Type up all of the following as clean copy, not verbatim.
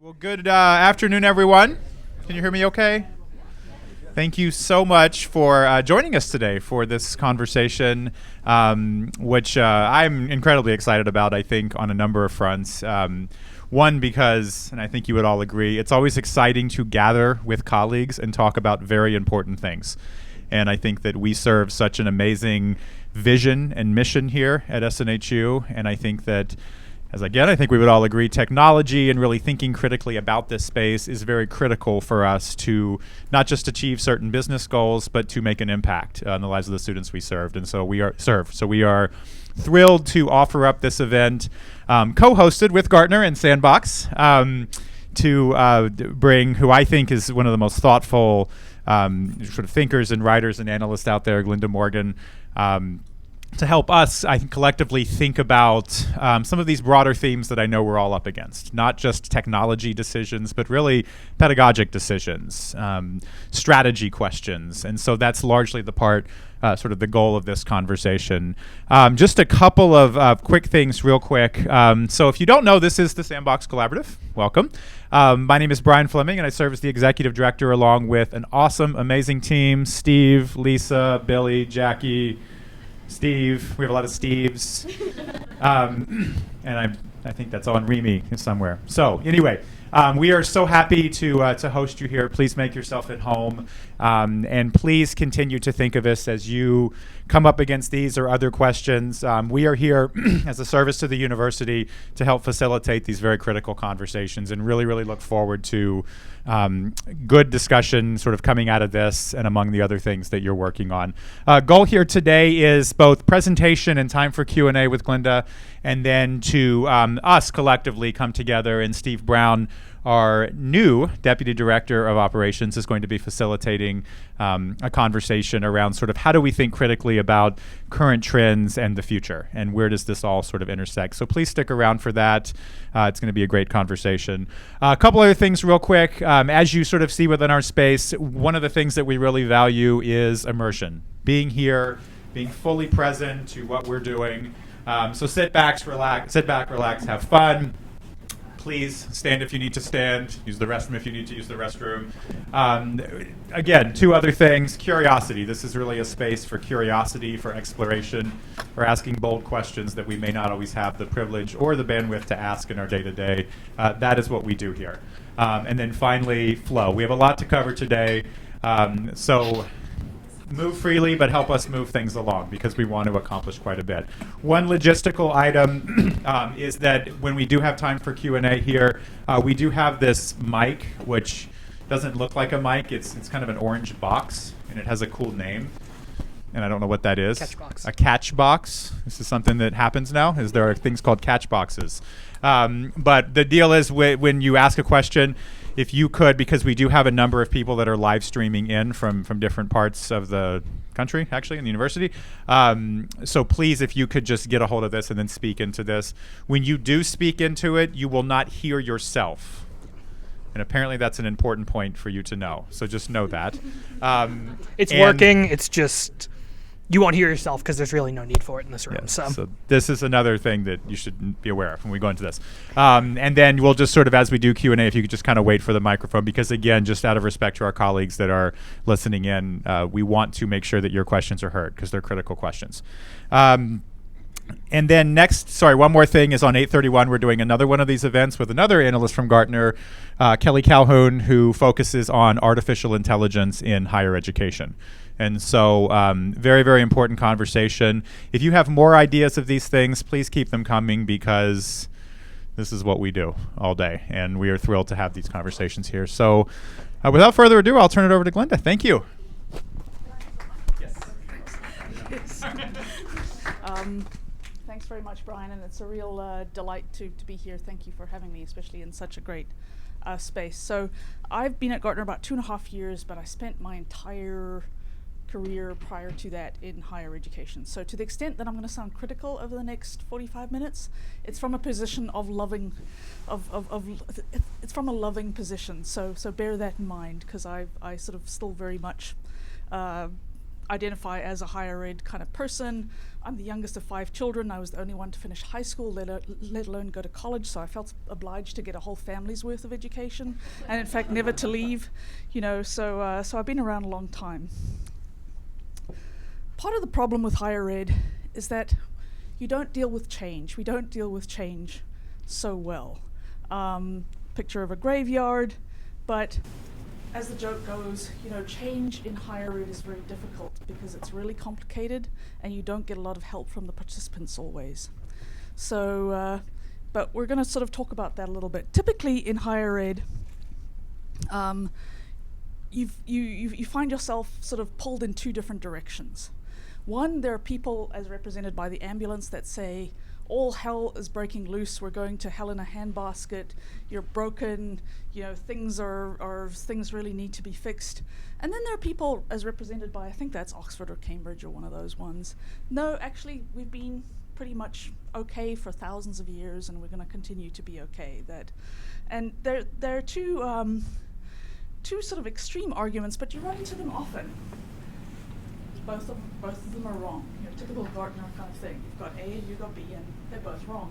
Well, good afternoon, everyone. Can you hear me okay? Thank you so much for joining us today for this conversation, which I'm incredibly excited about, I think, on a number of fronts. One, because, and I think you would all agree, it's always exciting to gather with colleagues and talk about very important things. And I think that we serve such an amazing vision and mission here at SNHU, and I think that I think we would all agree technology and really thinking critically about this space is very critical for us to not just achieve certain business goals, but to make an impact on the lives of the students we served. And so we are thrilled to offer up this event, co-hosted with Gartner and Sandbox, to bring who I think is one of the most thoughtful sort of thinkers and writers and analysts out there, Glenda Morgan, to help us, I think, collectively think about some of these broader themes that I know we're all up against. Not just technology decisions, but really pedagogic decisions, strategy questions. And so that's largely the part, sort of the goal of this conversation. Just a couple of quick things real quick. So if you don't know, this is the Sandbox Collaborative. Welcome. My name is Brian Fleming, and I serve as the executive director along with an awesome, amazing team. Steve, Lisa, Billy, Jackie, Steve. We have a lot of Steves. And I think that's on Remy somewhere. So anyway, we are so happy to host you here. Please make yourself at home. And please continue to think of us as you come up against these or other questions. We are here as a service to the university to help facilitate these very critical conversations and really, really look forward to good discussion sort of coming out of this and among the other things that you're working on. Goal here today is both presentation and time for Q&A with Glenda, and then to us collectively come together, and Steve Brown, our new Deputy Director of Operations, is going to be facilitating a conversation around sort of how do we think critically about current trends and the future, and where does this all sort of intersect. So please stick around for that. It's going to be a great conversation. A couple other things real quick. As you sort of see within our space, one of the things that we really value is immersion. Being here, being fully present to what we're doing. So sit back, relax, have fun. Please stand if you need to stand. Use the restroom if you need to use the restroom. Again, two other things. Curiosity. This is really a space for curiosity, for exploration, for asking bold questions that we may not always have the privilege or the bandwidth to ask in our day-to-day. That is what we do here. And then finally, flow. We have a lot to cover today. So move freely, but help us move things along because we want to accomplish quite a bit. One logistical item is that when we do have time for Q&A here, we do have this mic, which doesn't look like a mic. It's kind of an orange box, and it has a cool name. And I don't know what that is. Catch box. A catch box. This is something that happens now, is there are things called catch boxes. But the deal is when you ask a question, if you could, because we do have a number of people that are live streaming in from different parts of the country, actually, in the university. So please, if you could just get a hold of this and then speak into this. When you do speak into it, you will not hear yourself. And apparently that's an important point for you to know. So just know that. It's working. It's just you won't hear yourself because there's really no need for it in this room. Yes, so this is another thing that you should be aware of when we go into this. And then we'll just sort of, as we do Q&A, if you could just kind of wait for the microphone, because again, just out of respect to our colleagues that are listening in, we want to make sure that your questions are heard because they're critical questions. And then next, one more thing is on 8/31, we're doing another one of these events with another analyst from Gartner, Kelly Calhoun, who focuses on artificial intelligence in higher education. And so very, very important conversation. If you have more ideas of these things, please keep them coming because this is what we do all day. And we are thrilled to have these conversations here. So without further ado, I'll turn it over to Glenda. Thank you. Yes. Thanks very much, Brian. And it's a real delight to be here. Thank you for having me, especially in such a great space. So I've been at Gartner about 2.5 years, but I spent my entire career prior to that in higher education. So to the extent that I'm going to sound critical over the next 45 minutes, it's from a position of loving, it's from a loving position. So bear that in mind, because I sort of still very much identify as a higher ed kind of person. I'm the youngest of 5 children. I was the only one to finish high school, let alone go to college, so I felt obliged to get a whole family's worth of education, and in fact never to leave, so I've been around a long time. Part of the problem with higher ed is that you don't deal with change. We don't deal with change so well. Picture of a graveyard, but as the joke goes, change in higher ed is very difficult because it's really complicated and you don't get a lot of help from the participants always. So, but we're going to sort of talk about that a little bit. Typically in higher ed, you find yourself sort of pulled in 2 different directions. One, there are people, as represented by the ambulance, that say, all hell is breaking loose, we're going to hell in a handbasket, you're broken, things really need to be fixed. And then there are people, as represented by, I think that's Oxford or Cambridge or one of those ones. No, actually, we've been pretty much okay for thousands of years, and we're going to continue to be okay. And there are two sort of extreme arguments, but you run into them often. Both of them are wrong. Typical Gartner kind of thing. You've got A and you've got B, and they're both wrong.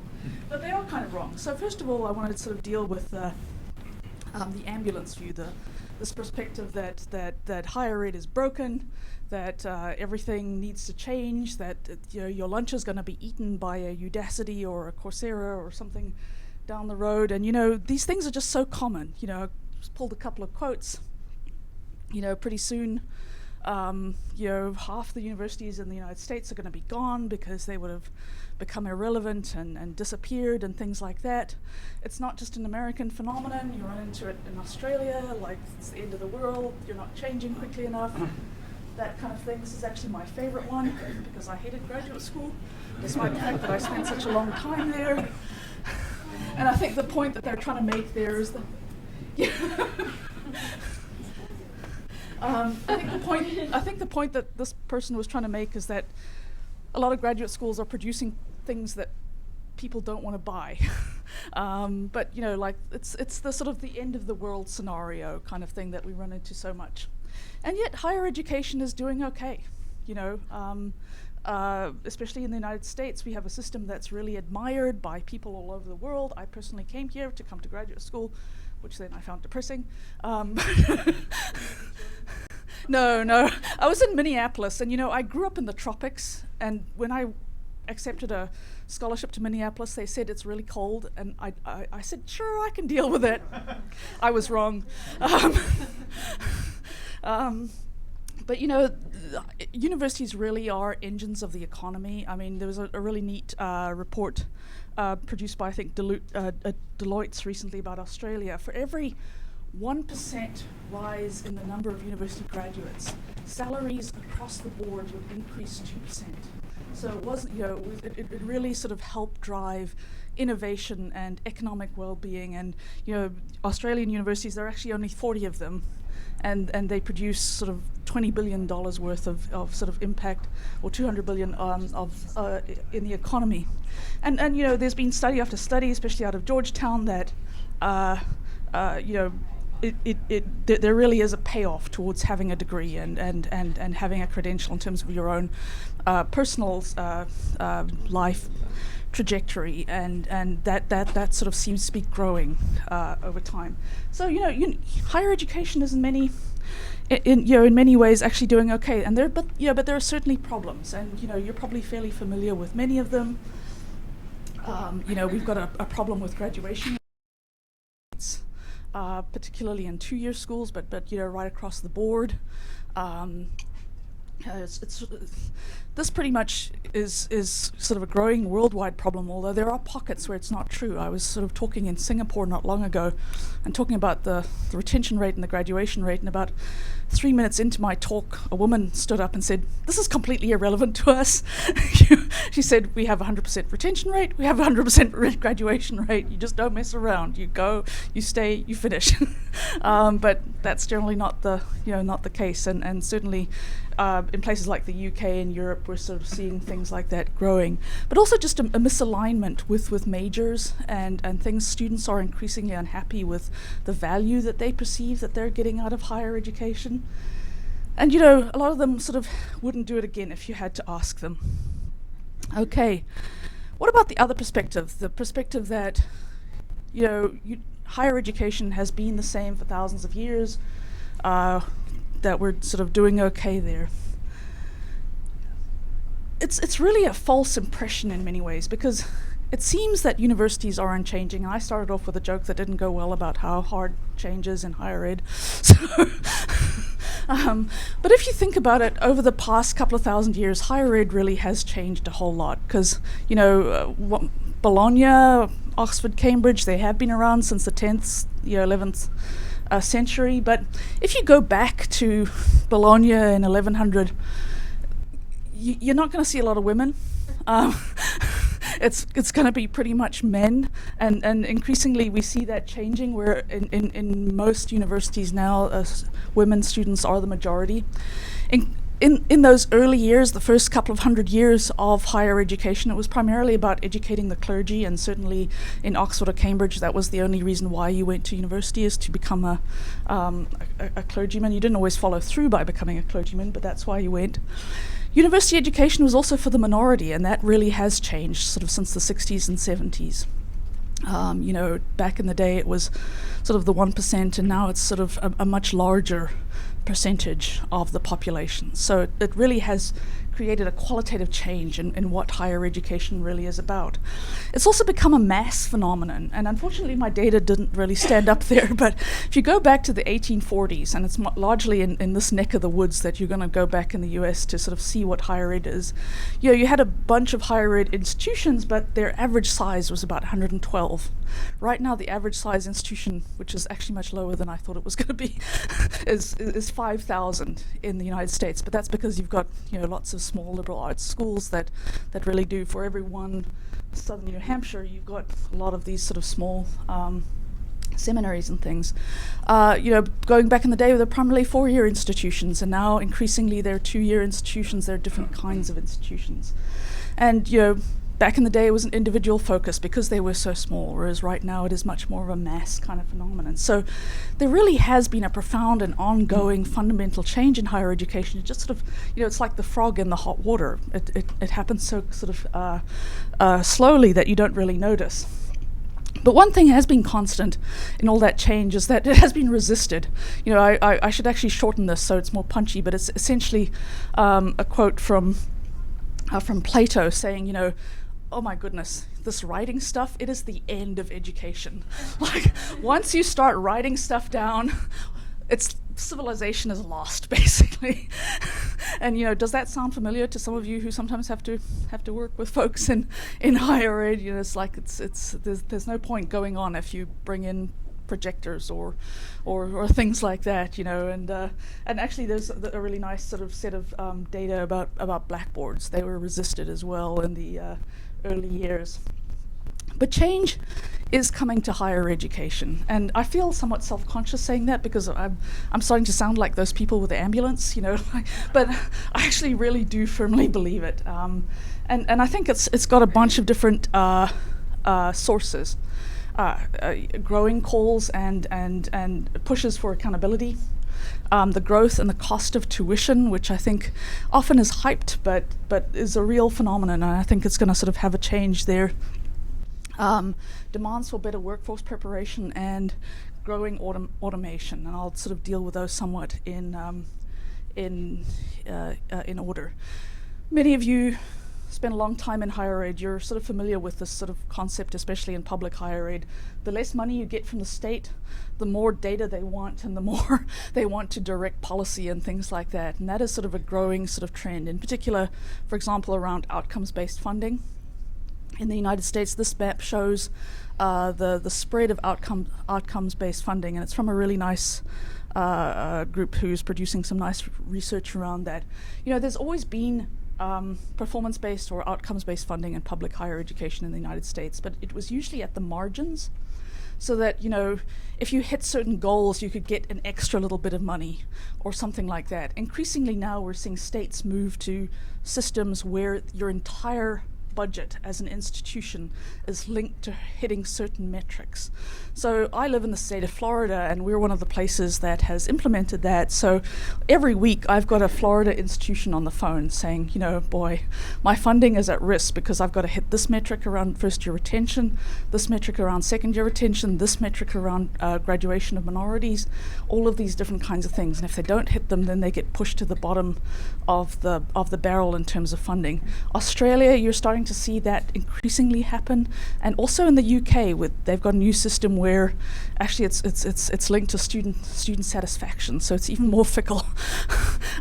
But they are kind of wrong. So first of all, I wanted to sort of deal with the ambulance view, this perspective that higher ed is broken, that everything needs to change, that your lunch is going to be eaten by a Udacity or a Coursera or something down the road. And these things are just so common. I just pulled a couple of quotes. Pretty soon, half the universities in the United States are going to be gone because they would have become irrelevant and disappeared and things like that. It's not just an American phenomenon. You run into it in Australia, like it's the end of the world, you're not changing quickly enough, that kind of thing. This is actually my favorite one because I hated graduate school, despite the fact that I spent such a long time there. And I think the point that they're trying to make there is that I think the point that this person was trying to make is that a lot of graduate schools are producing things that people don't want to buy. But it's the sort of the end of the world scenario kind of thing that we run into so much. And yet higher education is doing okay. Especially in the United States, we have a system that's really admired by people all over the world. I personally came here to come to graduate school, which then I found depressing. No, I was in Minneapolis, and I grew up in the tropics, and when I accepted a scholarship to Minneapolis, they said it's really cold, and I said, sure, I can deal with it. I was wrong. But universities really are engines of the economy. I mean, there was a really neat report produced by, I think, Deloitte's recently about Australia. For every 1% rise in the number of university graduates, salaries across the board would increase 2%. So it wasn't, it really sort of helped drive innovation and economic well-being. And Australian universities, there are actually only 40 of them, and they produce sort of $20 billion worth of sort of impact, or 200 billion in the economy. And there's been study after study, especially out of Georgetown, that there really is a payoff towards having a degree and having a credential in terms of your own personal life trajectory, and that sort of seems to be growing over time. So higher education is in many ways actually doing okay, and but there are certainly problems, and you're probably fairly familiar with many of them. We've got a problem with graduation rates, particularly in 2-year schools, but right across the board. This pretty much is sort of a growing worldwide problem, although there are pockets where it's not true. I was sort of talking in Singapore not long ago and talking about the retention rate and the graduation rate, and about 3 minutes into my talk, a woman stood up and said, "This is completely irrelevant to us." She said, "We have 100% retention rate, we have 100% graduation rate, you just don't mess around, you go, you stay, you finish." But that's generally not the case, and certainly in places like the UK and Europe, we're sort of seeing things like that growing. But also just a misalignment with majors and things. Students are increasingly unhappy with the value that they perceive that they're getting out of higher education. And you know, a lot of them sort of wouldn't do it again if you had to ask them. Okay, what about the other perspective? The perspective that, you know, higher education has been the same for thousands of years, that we're sort of doing okay there. It's really a false impression in many ways, because it seems that universities are unchanging. And I started off with a joke that didn't go well about how hard change is in higher ed. So but if you think about it, over the past couple of thousand years, higher ed really has changed a whole lot. Because, you know, Bologna, Oxford, Cambridge, they have been around since the 10th, 11th century. But if you go back to Bologna in 1100, you're not going to see a lot of women. It's going to be pretty much men, and increasingly we see that changing, where in most universities now women students are the majority. In those early years, the first couple of hundred years of higher education, it was primarily about educating the clergy, and certainly in Oxford or Cambridge, that was the only reason why you went to university, is to become a clergyman. You didn't always follow through by becoming a clergyman, but that's why you went. University education was also for the minority, and that really has changed sort of since the 60s and 70s. You know, back in the day it was sort of the 1%, and now it's sort of a much larger percentage of the population. So it really has created a qualitative change in what higher education really is about. It's also become a mass phenomenon, and unfortunately my data didn't really stand up there, but if you go back to the 1840s, and it's largely in this neck of the woods that you're going to go back in the US to sort of see what higher ed is. You know, you had a bunch of higher ed institutions, but their average size was about 112. Right now the average size institution, which is actually much lower than I thought it was going to be, is 5,000 in the United States, but that's because you've got, you know, lots of small liberal arts schools that really do. For every one southern New Hampshire, you've got a lot of these sort of small seminaries and things. You know, going back in the day, they're primarily 4-year institutions, and now increasingly they're 2-year institutions. They're different kinds of institutions. And, you know, back in the day it was an individual focus because they were so small, whereas right now it is much more of a mass kind of phenomenon. So there really has been a profound and ongoing fundamental change in higher education. It just sort of, you know, it's like the frog in the hot water. It happens so sort of slowly that you don't really notice. But one thing has been constant in all that change is that it has been resisted. You know, I should actually shorten this so it's more punchy, but it's essentially a quote from Plato saying, you know, oh my goodness, this writing stuff, it is the end of education. Like, once you start writing stuff down, it's civilization is lost, basically. And, you know, does that sound familiar to some of you who sometimes have to work with folks in higher ed? You know, it's like there's no point going on if you bring in projectors or things like that, you know. And actually there's a really nice sort of set of data about blackboards. They were resisted as well in the early years. But change is coming to higher education, and I feel somewhat self-conscious saying that, because I'm starting to sound like those people with the ambulance, you know. But I actually really do firmly believe it, and I think it's got a bunch of different sources. Growing calls and pushes for accountability, the growth and the cost of tuition, which I think often is hyped, but is a real phenomenon, and I think it's going to sort of have a change there. Demands for better workforce preparation and growing automation, and I'll sort of deal with those somewhat in order. Many of you spent a long time in higher ed. You're sort of familiar with this sort of concept, especially in public higher ed. The less money you get from the state, the more data they want, and the more they want to direct policy and things like that. And that is sort of a growing sort of trend, in particular, for example, around outcomes-based funding. In the United States, this map shows the spread of outcomes-based funding, and it's from a really nice group who's producing some nice research around that. You know, there's always been performance-based or outcomes-based funding in public higher education in the United States, but it was usually at the margins, so that, you know, if you hit certain goals, you could get an extra little bit of money or something like that. Increasingly now we're seeing states move to systems where your entire budget as an institution is linked to hitting certain metrics. So I live in the state of Florida, and we're one of the places that has implemented that. So every week I've got a Florida institution on the phone saying, boy, my funding is at risk because I've got to hit this metric around first year retention, this metric around second year retention, this metric around graduation of minorities, all of these different kinds of things. And if they don't hit them, then they get pushed to the bottom of the barrel in terms of funding. Australia, you're starting to see that increasingly happen, and also in the UK, they've got a new system where actually it's linked to student satisfaction, so it's even more fickle.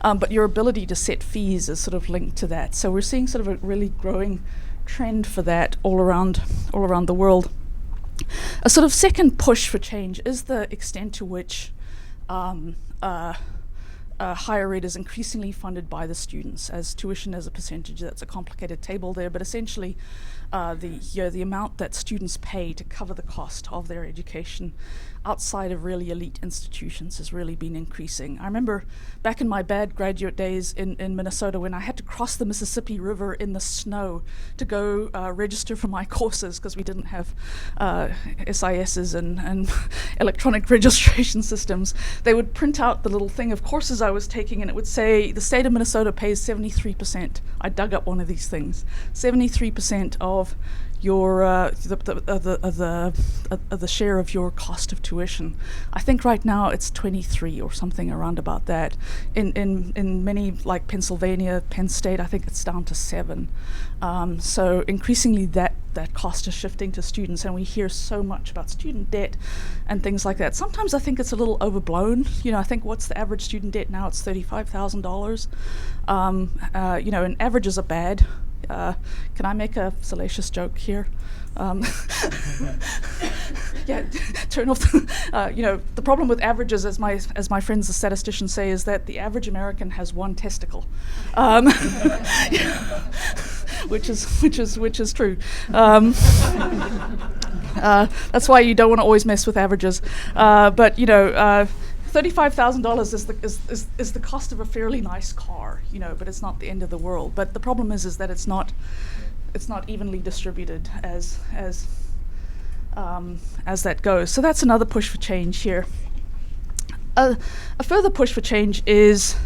But your ability to set fees is sort of linked to that. So we're seeing sort of a really growing trend for that all around the world. A sort of second push for change is the extent to which higher ed is increasingly funded by the students as tuition as a percentage. That's a complicated table there, but essentially the amount that students pay to cover the cost of their education outside of really elite institutions has really been increasing. I remember back in my bad graduate days in Minnesota when I had to cross the Mississippi River in the snow to go register for my courses because we didn't have SISs and electronic registration systems. They would print out the little thing of courses I was taking, and it would say the state of Minnesota pays 73%. I dug up one of these things. 73% of your the share of your cost of tuition. I think right now it's 23 or something around about that. In many like Pennsylvania, Penn State, I think it's down to 7. So increasingly that cost is shifting to students, and we hear so much about student debt and things like that. Sometimes I think it's a little overblown. I think what's the average student debt now? It's $35,000. And averages are bad. Can I make a salacious joke here? Yeah, turn off. The problem with averages, as my friends the statisticians say, is that the average American has one testicle, which is true. That's why you don't want to always mess with averages. But $35,000 is the cost of a fairly nice car, but it's not the end of the world. But the problem is that it's not evenly distributed as that goes. So that's another push for change here. A further push for change is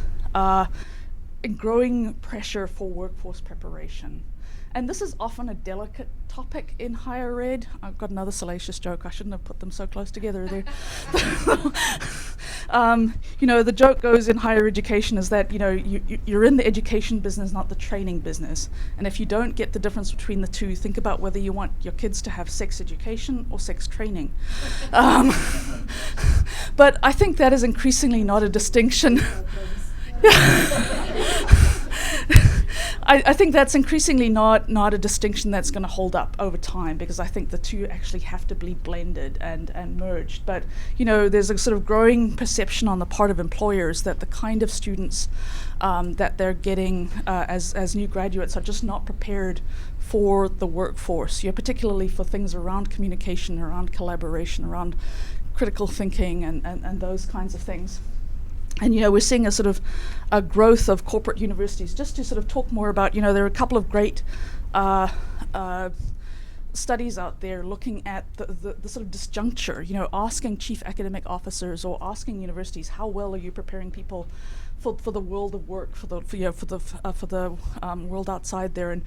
growing pressure for workforce preparation. And this is often a delicate topic in higher ed. I've got another salacious joke. I shouldn't have put them so close together there. The joke goes in higher education is that, you're in the education business, not the training business. And if you don't get the difference between the two, think about whether you want your kids to have sex education or sex training. But I think that is increasingly not a distinction. I think that's increasingly not a distinction that's going to hold up over time, because I think the two actually have to be blended and merged. But there's a sort of growing perception on the part of employers that the kind of students that they're getting as new graduates are just not prepared for the workforce. Particularly for things around communication, around collaboration, around critical thinking, and those kinds of things. And we're seeing a sort of a growth of corporate universities. Just to sort of talk more about, there are a couple of great studies out there looking at the sort of disjuncture, asking chief academic officers or asking universities, how well are you preparing people for the world of work, for the world outside there. And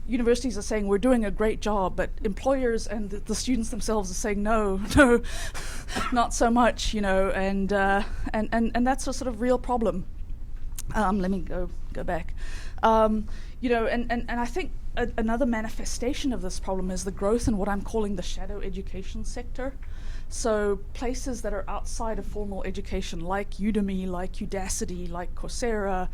universities are saying we're doing a great job, but employers and the students themselves are saying no, not so much, and that's a sort of real problem. Let me go back. And I think another manifestation of this problem is the growth in what I'm calling the shadow education sector. So places that are outside of formal education, like Udemy, like Udacity, like Coursera,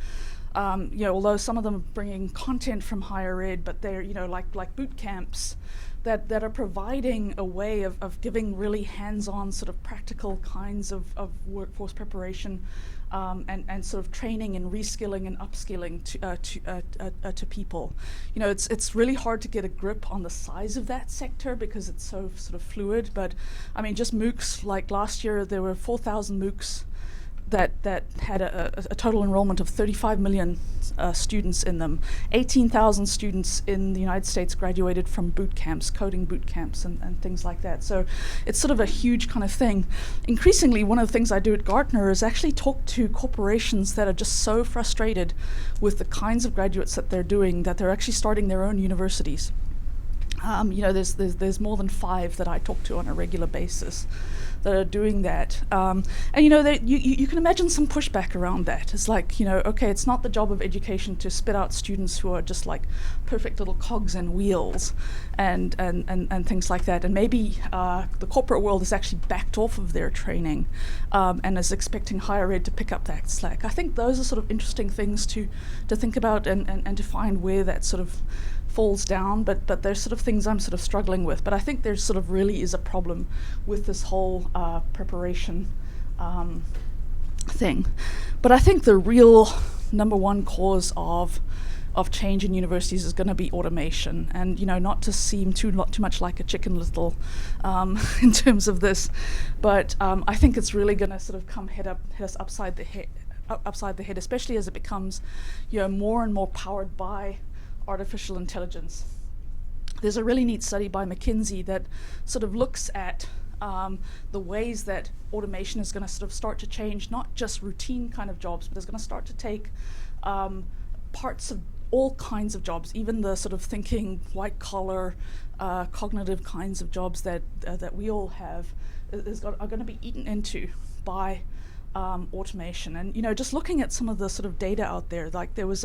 although some of them are bringing content from higher ed, but they're, like boot camps that are providing a way of giving really hands-on sort of practical kinds of workforce preparation and sort of training and reskilling and upskilling to people. It's really hard to get a grip on the size of that sector because it's so sort of fluid. But I mean, just MOOCs, like last year there were 4,000 MOOCs that that had a total enrollment of 35 million students in them. 18,000 students in the United States graduated from boot camps, coding boot camps and things like that. So it's sort of a huge kind of thing. Increasingly, one of the things I do at Gartner is actually talk to corporations that are just so frustrated with the kinds of graduates that they're doing that they're actually starting their own universities. There's more than 5 that I talk to on a regular basis that are doing that. And you can imagine some pushback around that. It's like, okay, it's not the job of education to spit out students who are just like perfect little cogs and wheels and things like that. And maybe the corporate world has actually backed off of their training and is expecting higher ed to pick up that slack. I think those are sort of interesting things to think about and to find where that sort of falls down, but there's sort of things I'm sort of struggling with. But I think there sort of really is a problem with this whole preparation thing. But I think the real number one cause of change in universities is going to be automation, and not to seem too much like a Chicken Little in terms of this, but I think it's really going to sort of hit us upside the head, especially as it becomes more and more powered by artificial intelligence. There's a really neat study by McKinsey that sort of looks at the ways that automation is going to sort of start to change not just routine kind of jobs, but it's going to start to take parts of all kinds of jobs, even the sort of thinking, white collar, cognitive kinds of jobs that we all have are going to be eaten into by automation. And just looking at some of the sort of data out there, like there was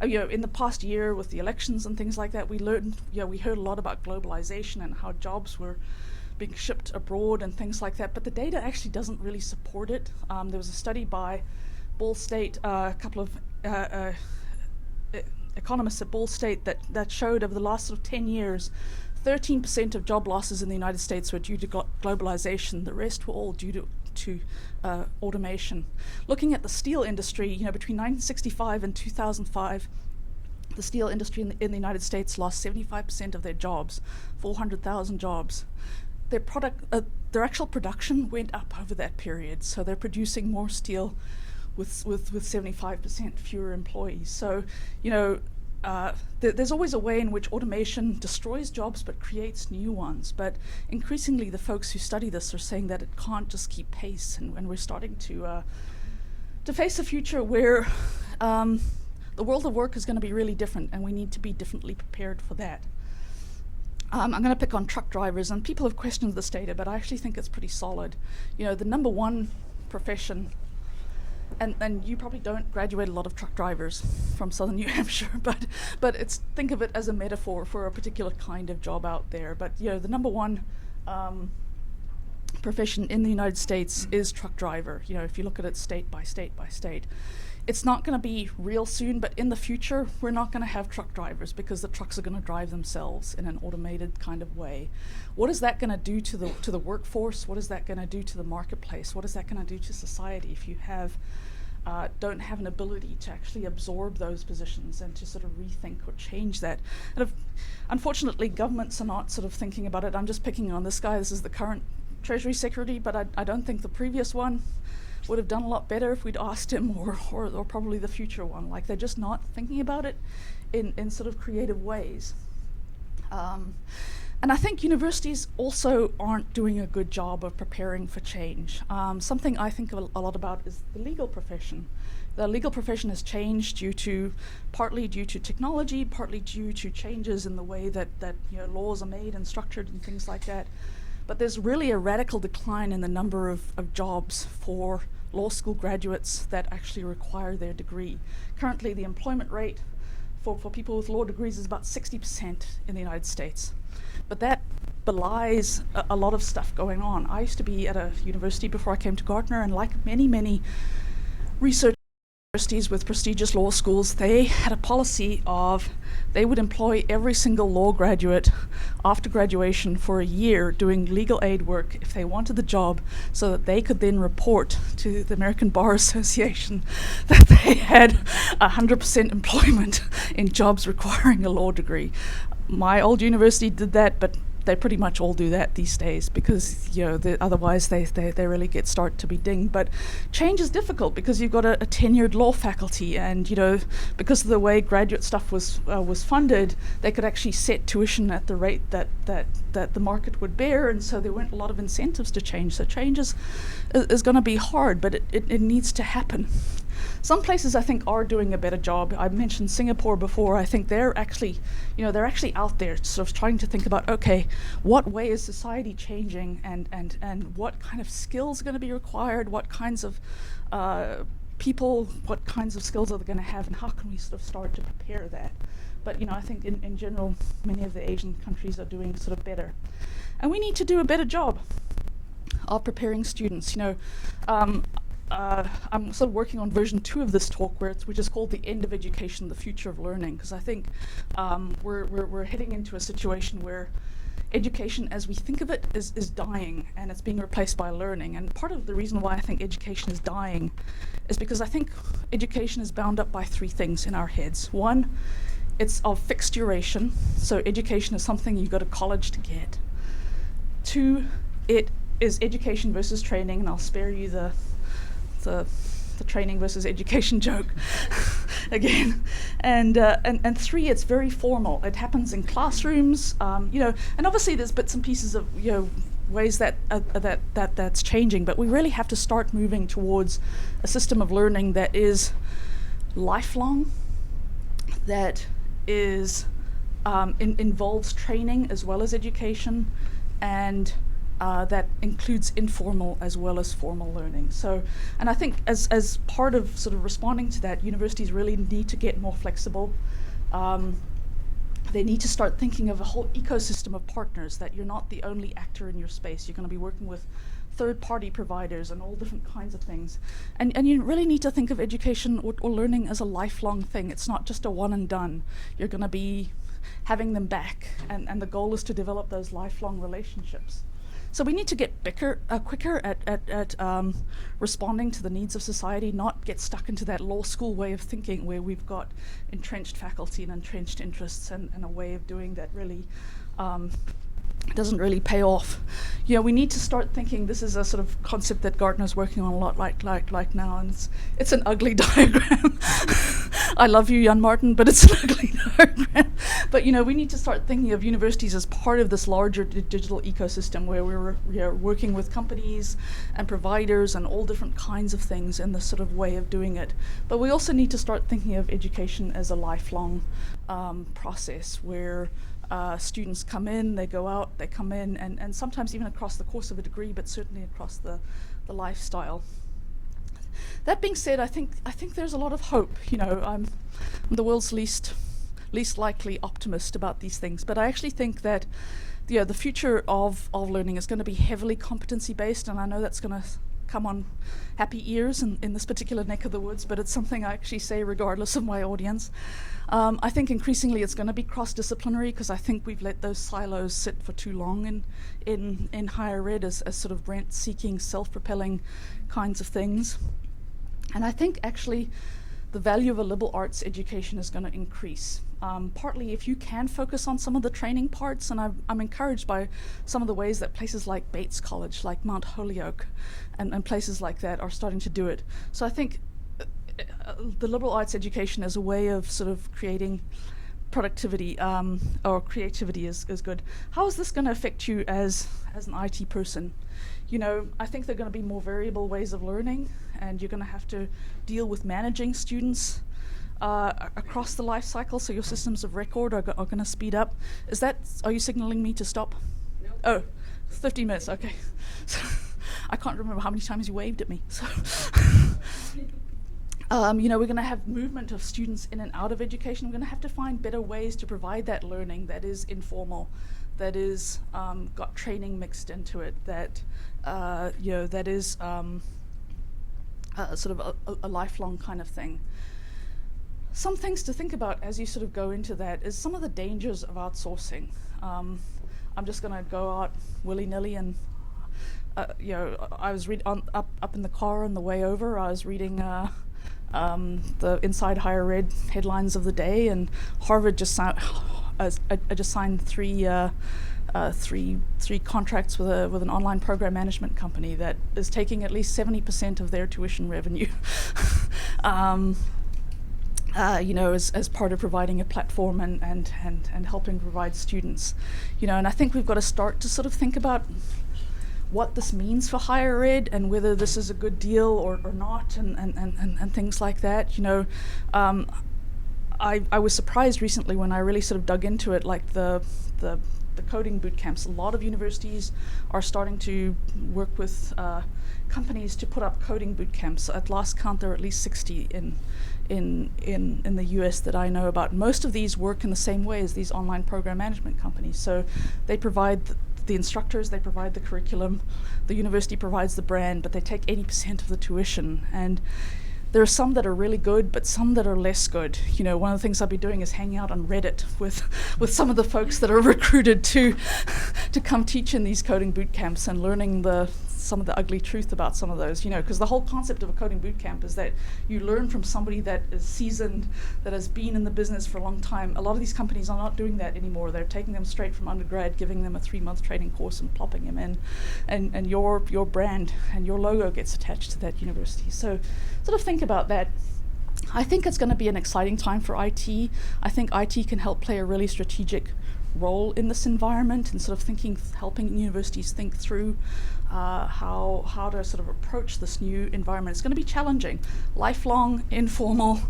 in the past year with the elections and things like that, we heard a lot about globalization and how jobs were being shipped abroad and things like that, but the data actually doesn't really support it. There was a study by Ball State, a couple of economists at Ball State that showed over the last sort of 10 years, 13% of job losses in the United States were due to globalization. The rest were all due to automation. Looking at the steel industry, between 1965 and 2005, the steel industry in the United States lost 75% of their jobs, 400,000 jobs. Their actual production went up over that period, so they're producing more steel with 75% fewer employees. So, there's always a way in which automation destroys jobs but creates new ones. But increasingly, the folks who study this are saying that it can't just keep pace, and we're starting to face a future where the world of work is going to be really different, and we need to be differently prepared for that. I'm going to pick on truck drivers, and people have questioned this data, but I actually think it's pretty solid. The number one profession, and you probably don't graduate a lot of truck drivers from southern New Hampshire, but think of it as a metaphor for a particular kind of job out there. But the number one profession in the United States is truck driver. If you look at it state by state by state. It's not going to be real soon, but in the future, we're not going to have truck drivers because the trucks are going to drive themselves in an automated kind of way. What is that going to do to the workforce? What is that going to do to the marketplace? What is that going to do to society if you don't have an ability to actually absorb those positions and to sort of rethink or change that? And unfortunately, governments are not sort of thinking about it. I'm just picking on this guy. This is the current Treasury Secretary, but I don't think the previous one would have done a lot better if we'd asked him, or probably the future one. Like, they're just not thinking about it in sort of creative ways. And I think universities also aren't doing a good job of preparing for change. Something I think a lot about is the legal profession. The legal profession has changed partly due to technology, partly due to changes in the way that laws are made and structured and things like that. But there's really a radical decline in the number of jobs for law school graduates that actually require their degree. Currently, the employment rate for people with law degrees is about 60% in the United States. But that belies a lot of stuff going on. I used to be at a university before I came to Gartner, and like many research universities with prestigious law schools, they had a policy of they would employ every single law graduate after graduation for a year doing legal aid work if they wanted the job, so that they could then report to the American Bar Association that they had 100% employment in jobs requiring a law degree. My old university did that, but they pretty much all do that these days, because otherwise they really start to be dinged. But change is difficult because you've got a tenured law faculty, and because of the way graduate stuff was funded, they could actually set tuition at the rate that the market would bear, and so there weren't a lot of incentives to change. So change is going to be hard, but it needs to happen. Some places I think are doing a better job. I mentioned Singapore before. I think they're actually out there sort of trying to think about, okay, what way is society changing, and what kind of skills are going to be required, what kinds of people, what kinds of skills are they going to have, and how can we sort of start to prepare that. But I think in general, many of the Asian countries are doing sort of better. And we need to do a better job of preparing students. I'm sort of working on version 2 of this talk, which is called The End of Education, the Future of Learning, because I think we're heading into a situation where education as we think of it is dying, and it's being replaced by learning. And part of the reason why I think education is dying is because I think education is bound up by 3 things in our heads. One, it's of fixed duration, so education is something you go to college to get. 2, it is education versus training, and I'll spare you the training versus education joke again. And 3, it's very formal. It happens in classrooms, and obviously there's bits and pieces of ways that's changing, but we really have to start moving towards a system of learning that is lifelong, that is involves training as well as education, and that includes informal as well as formal learning. So, and I think as part of sort of responding to that, universities really need to get more flexible. They need to start thinking of a whole ecosystem of partners, that you're not the only actor in your space. You're going to be working with third-party providers and all different kinds of things. And you really need to think of education or learning as a lifelong thing. It's not just a one and done. You're going to be having them back, and the goal is to develop those lifelong relationships. So we need to get quicker at responding to the needs of society, not get stuck into that law school way of thinking where we've got entrenched faculty and entrenched interests, and a way of doing that really doesn't really pay off. We need to start thinking. This is a sort of concept that Gartner's working on a lot, like now, and it's an ugly diagram. I love you, Jan Martin, but it's an ugly diagram. But we need to start thinking of universities as part of this larger digital ecosystem where we're working with companies and providers and all different kinds of things in this sort of way of doing it. But we also need to start thinking of education as a lifelong process where students come in, they go out, they come in, and sometimes even across the course of a degree, but certainly across the lifestyle. That being said, I think there's a lot of hope. I'm the world's least likely optimist about these things, but I actually think that the future of learning is going to be heavily competency based, and I know that's going to come on happy ears in this particular neck of the woods, but it's something I actually say regardless of my audience. I think increasingly it's going to be cross-disciplinary, because I think we've let those silos sit for too long in higher ed as sort of rent-seeking, self-propelling kinds of things. And I think actually the value of a liberal arts education is going to increase. Partly if you can focus on some of the training parts, and I'm encouraged by some of the ways that places like Bates College, like Mount Holyoke, and places like that are starting to do it. So I think the liberal arts education as a way of sort of creating productivity or creativity is good. How is this going to affect you as an IT person? I think there are going to be more variable ways of learning, and you're going to have to deal with managing students across the life cycle, so your systems of record are going to speed up. Are you signaling me to stop? No. Oh, 15 minutes, okay. So, I can't remember how many times you waved at me. So we're going to have movement of students in and out of education. We're going to have to find better ways to provide that learning that is informal, that is got training mixed into it, that that is sort of a lifelong kind of thing. Some things to think about as you sort of go into that is some of the dangers of outsourcing. I'm just going to go out willy-nilly, and I was up in the car on the way over. I was reading the Inside Higher Ed headlines of the day, and Harvard just signed 3 three contracts with an online program management company that is taking at least 70% of their tuition revenue. As part of providing a platform and helping provide students, and I think we've got to start to sort of think about what this means for higher ed and whether this is a good deal or not, and things like that. I was surprised recently when I really sort of dug into it, like the coding boot camps. A lot of universities are starting to work with companies to put up coding boot camps. At last count, there are at least 60 in the US that I know about. Most of these work in the same way as these online program management companies. So they provide the instructors, they provide the curriculum, the university provides the brand, but they take 80% of the tuition. And there are some that are really good, but some that are less good. One of the things I'll be doing is hanging out on Reddit with some of the folks that are recruited to come teach in these coding boot camps and learning some of the ugly truth about some of those, because the whole concept of a coding boot camp is that you learn from somebody that is seasoned, that has been in the business for a long time. A lot of these companies are not doing that anymore. They're taking them straight from undergrad, giving them a 3-month training course and plopping them in, and your brand and your logo gets attached to that university. So sort of think about that. I think it's going to be an exciting time for IT. I think IT can help play a really strategic role in this environment and sort of helping universities think through how to sort of approach this new environment. It's going to be challenging. Lifelong, informal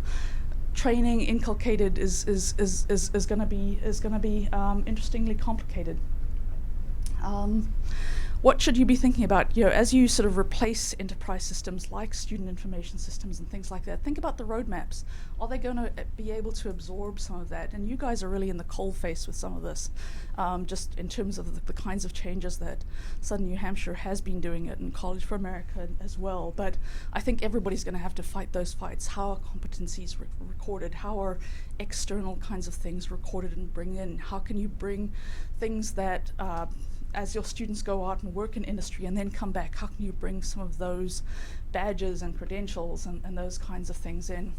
training inculcated is going to be interestingly complicated. What should you be thinking about? As you sort of replace enterprise systems like student information systems and things like that, think about the roadmaps. Are they going to be able to absorb some of that? And you guys are really in the coal face with some of this, just in terms of the kinds of changes that Southern New Hampshire has been doing it, and College for America as well. But I think everybody's going to have to fight those fights. How are competencies recorded? How are external kinds of things recorded and bring in? How can you bring things that as your students go out and work in industry and then come back, how can you bring some of those badges and credentials and those kinds of things in?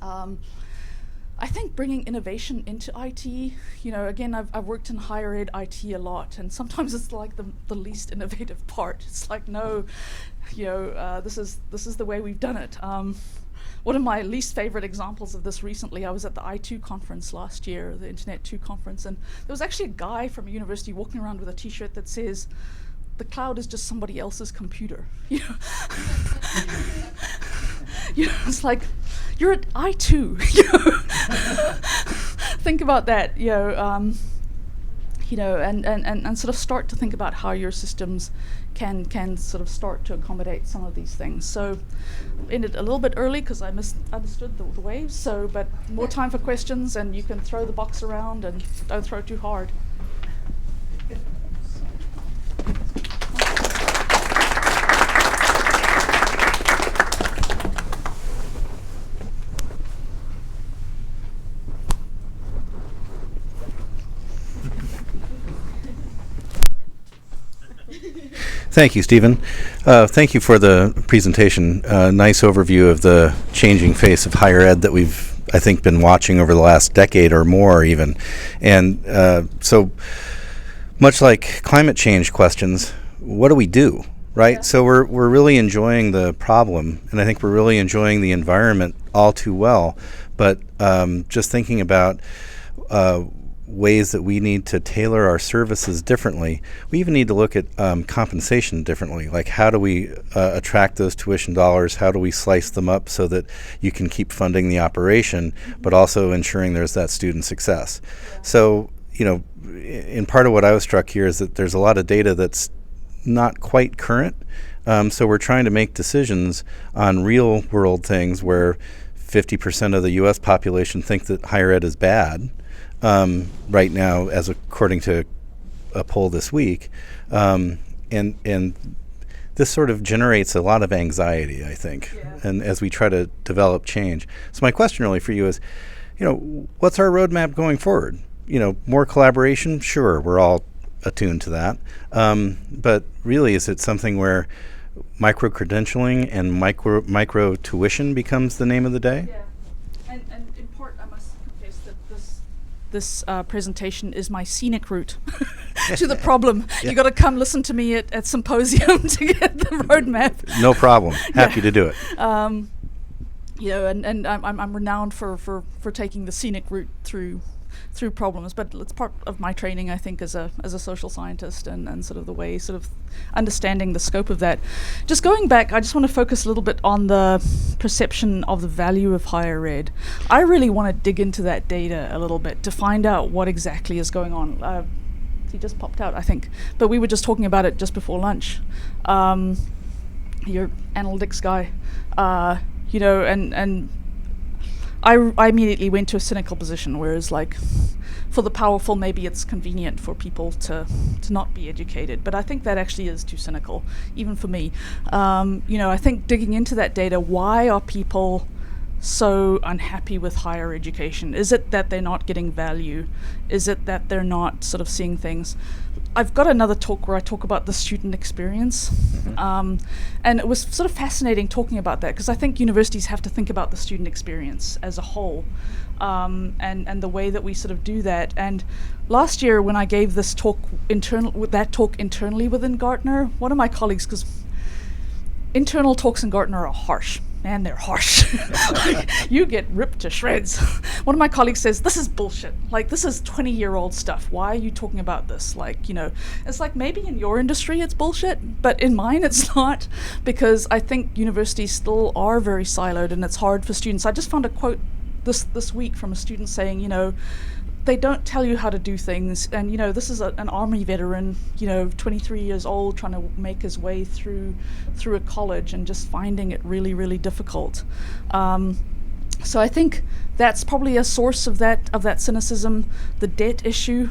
I think bringing innovation into IT, again, I've worked in higher ed IT a lot, and sometimes it's like the least innovative part. It's like, no, this is the way we've done it. One of my least favorite examples of this recently, I was at the I2 conference last year, the Internet 2 conference, and there was actually a guy from a university walking around with a t-shirt that says, "The cloud is just somebody else's computer." It's like, you're at I2. Think about that, and sort of start to think about how your systems can sort of start to accommodate some of these things. So ended a little bit early because I misunderstood the waves, but more time for questions, and you can throw the box around and don't throw it too hard. Thank you, Stephen. Thank you for the presentation. Nice overview of the changing face of higher ed that we've, I think, been watching over the last decade or more even. And so much like climate change questions, what do we do, right? Yeah. So we're really enjoying the problem, and I think we're really enjoying the environment all too well. But just thinking about ways that we need to tailor our services differently. We even need to look at compensation differently. Like, how do we attract those tuition dollars? How do we slice them up so that you can keep funding the operation, but also ensuring there's that student success? Yeah. So, in part of what I was struck here is that there's a lot of data that's not quite current. So we're trying to make decisions on real world things where 50% of the U.S. population think that higher ed is bad. Right now, as according to a poll this week, and this sort of generates a lot of anxiety, I think, and as we try to develop change. So my question really for you is, what's our roadmap going forward? More collaboration, sure, we're all attuned to that, but really, is it something where micro-credentialing and micro-tuition becomes the name of the day? Yeah, and in part, I must confess that this presentation is my scenic route to the problem. You got to come listen to me at symposium to get the roadmap. No problem. Happy to do it. And I'm renowned for taking the scenic route through problems, but it's part of my training, I think, as a social scientist, and sort of the way, sort of understanding the scope of that. Just going back, I just want to focus a little bit on the perception of the value of higher ed. I really want to dig into that data a little bit to find out what exactly is going on. He just popped out, I think, but we were just talking about it just before lunch. Your analytics guy, and I immediately went to a cynical position, whereas like for the powerful, maybe it's convenient for people to not be educated. But I think that actually is too cynical, even for me. I think digging into that data, why are people so unhappy with higher education? Is it that they're not getting value? Is it that they're not sort of seeing things? I've got another talk where I talk about the student experience. And it was sort of fascinating talking about that, because I think universities have to think about the student experience as a whole, and the way that we sort of do that. And last year when I gave this talk internally within Gartner, one of my colleagues, because internal talks in Gartner are harsh. Man, they're harsh. You get ripped to shreds. One of my colleagues says, this is bullshit. Like, this is 20-year-old stuff. Why are you talking about this? Like, it's like maybe in your industry it's bullshit, but in mine it's not, because I think universities still are very siloed and it's hard for students. I just found a quote this week from a student saying, they don't tell you how to do things, and this is an army veteran, 23 years old, trying to make his way through a college and just finding it really, really difficult. So I think that's probably a source of that cynicism. The debt issue,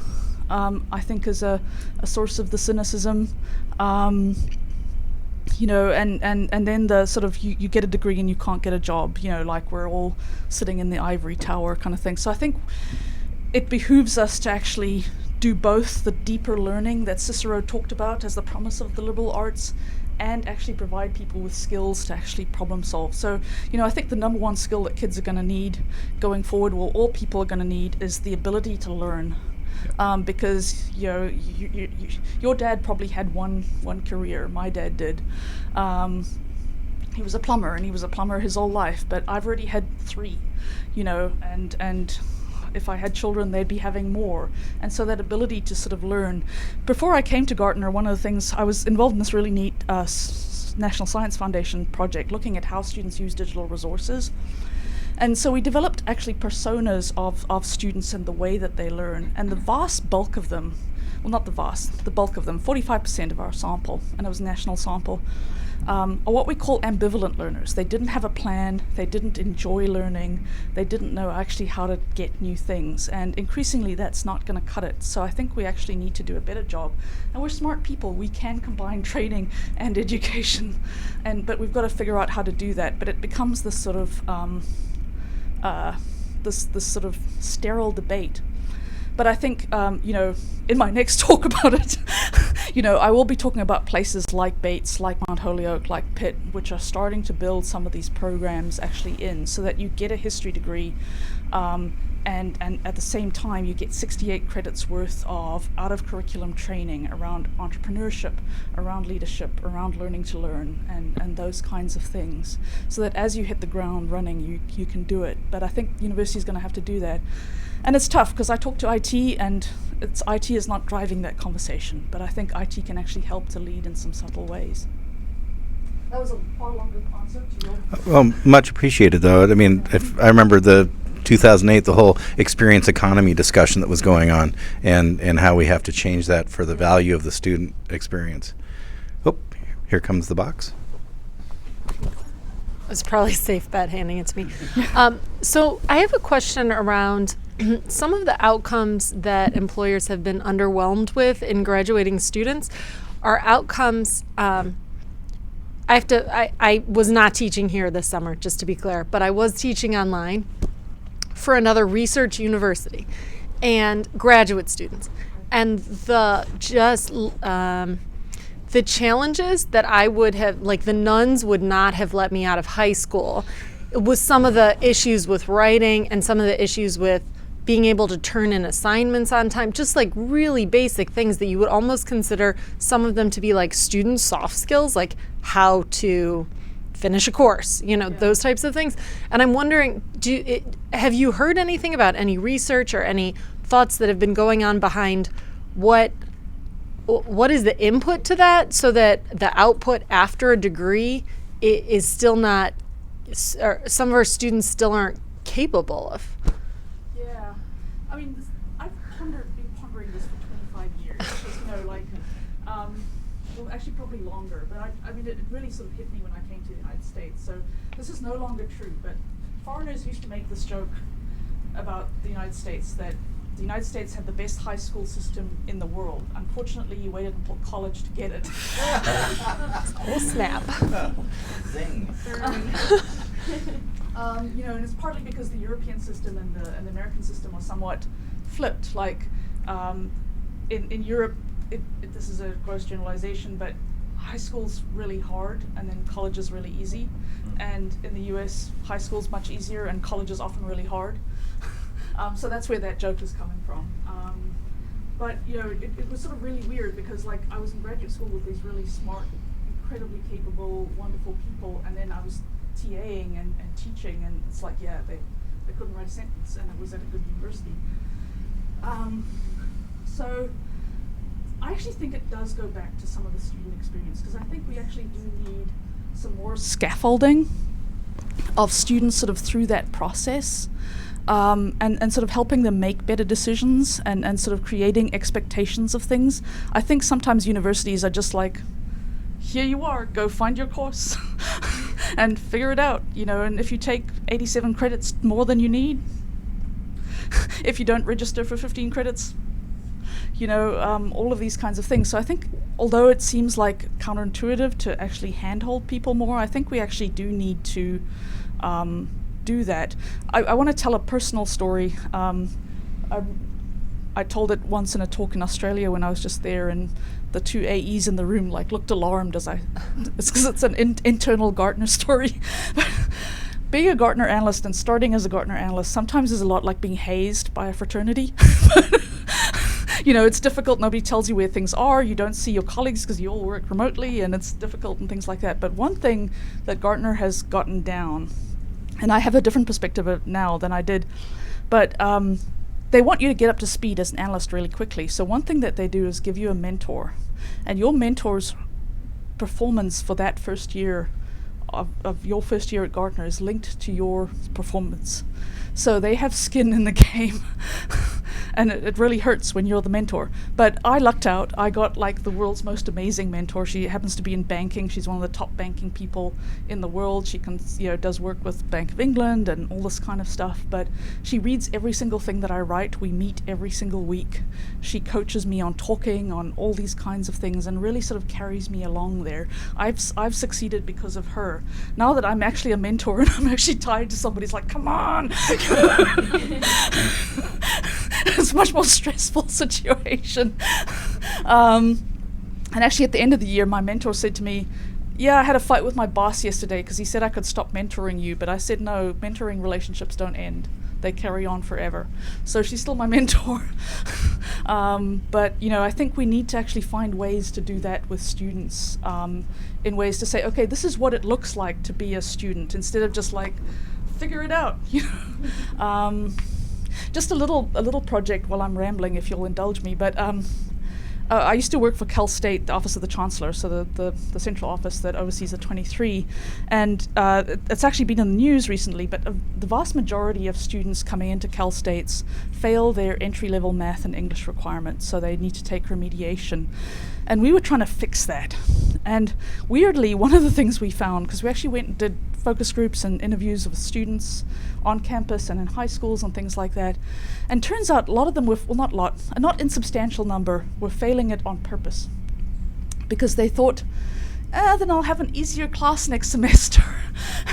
I think, is a source of the cynicism. And then the sort of you get a degree and you can't get a job. Like we're all sitting in the ivory tower kind of thing. So I think it behooves us to actually do both the deeper learning that Cicero talked about as the promise of the liberal arts, and actually provide people with skills to actually problem solve. So, I think the number one skill that kids are going to need going forward, well, all people are going to need, is the ability to learn. Because your dad probably had one career. My dad did. He was a plumber, and he was a plumber his whole life. But I've already had 3, and if I had children, they'd be having more. And so that ability to sort of learn. Before I came to Gartner, one of the things, I was involved in this really neat National Science Foundation project looking at how students use digital resources. And so we developed actually personas of students and the way that they learn. And the vast bulk of them, well, not the vast, the bulk of them, 45% of our sample, and it was a national sample, are what we call ambivalent learners. They didn't have a plan, they didn't enjoy learning, they didn't know actually how to get new things, and increasingly that's not going to cut it. So I think we actually need to do a better job. And we're smart people, we can combine training and education, but we've got to figure out how to do that. But it becomes this sort of this sort of sterile debate. But I think, in my next talk about it, I will be talking about places like Bates, like Mount Holyoke, like Pitt, which are starting to build some of these programs actually in, so that you get a history degree, and at the same time you get 68 credits worth of out-of-curriculum training around entrepreneurship, around leadership, around learning to learn, and those kinds of things, so that as you hit the ground running, you can do it. But I think university is going to have to do that. And it's tough, because I talk to IT, and IT is not driving that conversation, but I think IT can actually help to lead in some subtle ways. That was a far longer answer to your... Well, much appreciated, though. I mean, if I remember the 2008, the whole experience economy discussion that was going on, and how we have to change that for the value of the student experience. Oh, here comes the box. It was probably a safe bet handing it to me. So I have a question around some of the outcomes that employers have been underwhelmed with in graduating students are outcomes. I was not teaching here this summer, just to be clear, but I was teaching online for another research university and graduate students. And the challenges that I would have, like the nuns would not have let me out of high school, was some of the issues with writing and some of the issues with being able to turn in assignments on time, just like really basic things that you would almost consider some of them to be like student soft skills, like how to finish a course, those types of things. And I'm wondering, have you heard anything about any research or any thoughts that have been going on behind what is the input to that, so that the output after a degree is still not, or some of our students still aren't capable of? Yeah, I mean, I've been pondering this for 25 years. Because, well, actually probably longer. But I mean, it really sort of hit me when I came to the United States. So this is no longer true. But foreigners used to make this joke about the United States, that the United States had the best high school system in the world. Unfortunately, you waited until college to get it. Oh, snap. Zing. And it's partly because the European system and the American system are somewhat flipped. Like in Europe, this is a gross generalization, but high school's really hard and then college is really easy. And in the US, high school's much easier and college is often really hard. So that's where that joke is coming from. But it was sort of really weird because I was in graduate school with these really smart, incredibly capable, wonderful people, and then I was TAing and teaching, and it's like, they couldn't write a sentence, and it was at a good university. So I actually think it does go back to some of the student experience, because I think we actually do need some more scaffolding of students sort of through that process. And sort of helping them make better decisions and sort of creating expectations of things. I think sometimes universities are just like, here you are, go find your course and figure it out, and if you take 87 credits more than you need, if you don't register for 15 credits, all of these kinds of things. So I think although it seems like counterintuitive to actually handhold people more, I think we actually do need to do that. I want to tell a personal story. I told it once in a talk in Australia when I was just there, and the two AEs in the room looked alarmed as it's because it's an internal Gartner story. Being a Gartner analyst and starting as a Gartner analyst sometimes is a lot like being hazed by a fraternity. It's difficult. Nobody tells you where things are. You don't see your colleagues because you all work remotely, and it's difficult and things like that. But one thing that Gartner has gotten down, and I have a different perspective of it now than I did, but they want you to get up to speed as an analyst really quickly. So one thing that they do is give you a mentor, and your mentor's performance for that first year of your first year at Gartner is linked to your performance. So they have skin in the game. And it really hurts when you're the mentor. But I lucked out. I got the world's most amazing mentor. She happens to be in banking. She's one of the top banking people in the world. She does work with Bank of England and all this kind of stuff. But she reads every single thing that I write. We meet every single week. She coaches me on talking, on all these kinds of things, and really sort of carries me along there. I've succeeded because of her. Now that I'm actually a mentor and I'm actually tied to somebody, it's like, come on. It's a much more stressful situation. And actually at the end of the year, my mentor said to me, I had a fight with my boss yesterday because he said I could stop mentoring you, but I said, no, mentoring relationships don't end. They carry on forever. So she's still my mentor. But, I think we need to actually find ways to do that with students, in ways to say, okay, this is what it looks like to be a student, instead of just figure it out. Just a little project while I'm rambling, if you'll indulge me. But I used to work for Cal State, the Office of the Chancellor, so the central office that oversees the 23. And it's actually been in the news recently, but the vast majority of students coming into Cal States fail their entry-level math and English requirements, so they need to take remediation. And we were trying to fix that. And weirdly, one of the things we found, because we actually went and did focus groups and interviews with students on campus and in high schools and things like that, and turns out a lot of them were, well, not a lot, a not insubstantial number, were failing it on purpose. Because they thought, then I'll have an easier class next semester.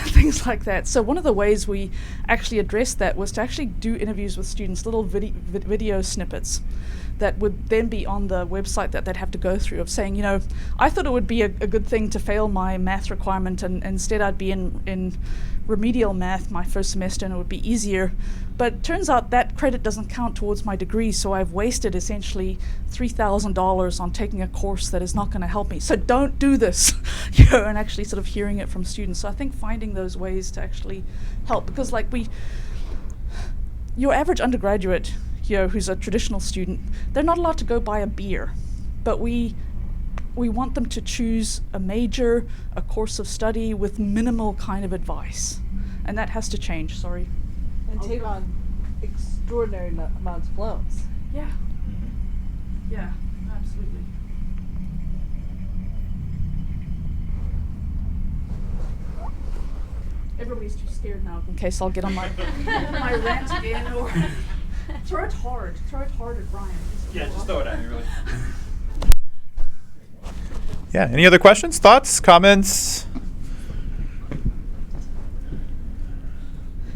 things like that. So one of the ways we actually addressed that was to actually do interviews with students, little video snippets that would then be on the website that they'd have to go through, of saying, you know, I thought it would be a good thing to fail my math requirement, and instead I'd be in remedial math my first semester and it would be easier. But it turns out that credit doesn't count towards my degree, so I've wasted essentially $3,000 on taking a course that is not going to help me. So don't do this, you know, and actually sort of hearing it from students. So I think finding those ways to actually help, because like your average undergraduate, you know, who's a traditional student, they're not allowed to go buy a beer, but we want them to choose a major, a course of study with minimal kind of advice, and that has to change. Sorry. And take on extraordinary amounts of loans. Yeah. Yeah, absolutely. Everybody's too scared now in case I'll get on my my rant again, or throw it hard at Brian. Just throw it at me, really. Yeah, any other questions, thoughts, comments?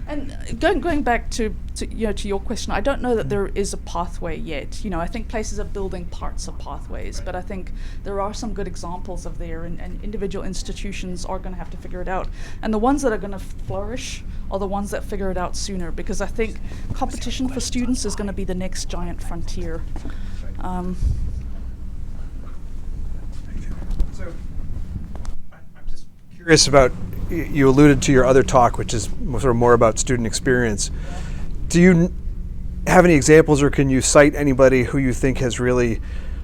And going back to your question, I don't know that there is a pathway yet. You know, I think places are building parts of pathways, but I think there are some good examples of there, and individual institutions are going to have to figure it out. And the ones that are going to flourish are the ones that figure it out sooner, because I think competition for students is going to be the next giant frontier. So, I'm just curious about, you alluded to your other talk, which is sort of more about student experience. Do you have any examples, or can you cite anybody who you think has really